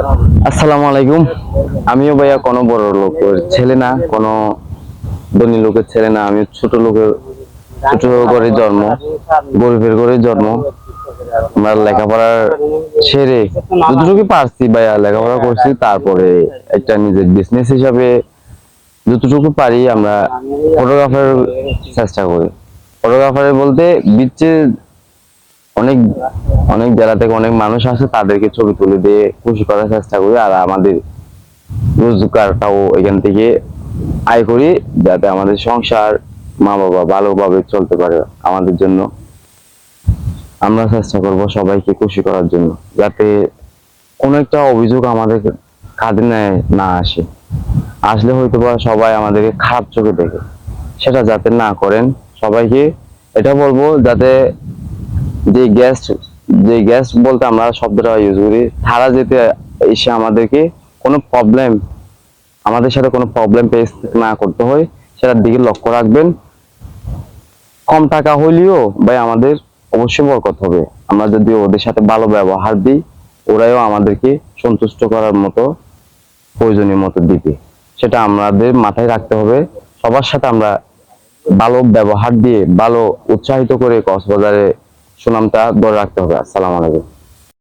আসসালামু আলাইকুম। আমিও ভাইয়া কোনো বড় লোকের ছেলে না, কোনো ধনী লোকের ছেলে না। আমি ছোট লোকের, ছোট ঘরে জন্ম, গরিবের ঘরে জন্ম। আমরা লেখাপড়া ছেড়ে যতটুকু পারছি ভাইয়া লেখাপড়া করছি, তারপরে একটা নিজের বিজনেস হিসাবে যতটুকু পারি আমরা ফটোগ্রাফার চেষ্টা করি। ফটোগ্রাফার বলতে বিচ্ছে অনেক অনেক জেলা থেকে অনেক মানুষ আসে, তাদেরকে ছবি তুলে দিয়ে খুশি করার চেষ্টা করি। আর আমাদের রোজগারটাও এখান থেকে আয় করি, যাতে আমাদের সংসার, মা বাবা ভালোভাবে চলতে পারে। আমাদের জন্য আমরা চেষ্টা করব সবাইকে খুশি করার জন্য, যাতে কোনো একটা অভিযোগ আমাদের কাঁধে না আসে। আসলে হয়তো বা সবাই আমাদেরকে খারাপ চোখে দেখে, সেটা যাতে না করেন। সবাইকে এটা বলবো যাতে যে গেস্ট, যে গেস্ট বলতে আমরা শব্দটা ইউজ করি, তারা যেতে এসে আমাদেরকে কোনো প্রবলেম, আমাদের সাথে কোনো প্রবলেম ফেস না করতে হয়, সেটার দিকে লক্ষ্য রাখবেন। কম টাকা হইলেও ভাই আমাদের অবশ্যই বরকত হবে। আমরা যদি ওদের সাথে ভালো ব্যবহার দিই, ওরাও আমাদেরকে সন্তুষ্ট করার মতো প্রয়োজনীয় মতো দিবে। সেটা আমাদের মাথায় রাখতে হবে। সবার সাথে আমরা ভালো ব্যবহার দিয়ে, ভালো উৎসাহিত করে কক্সবাজারে সুনামটা ধরে রাখতে হবে। আসসালামু আলাইকুম।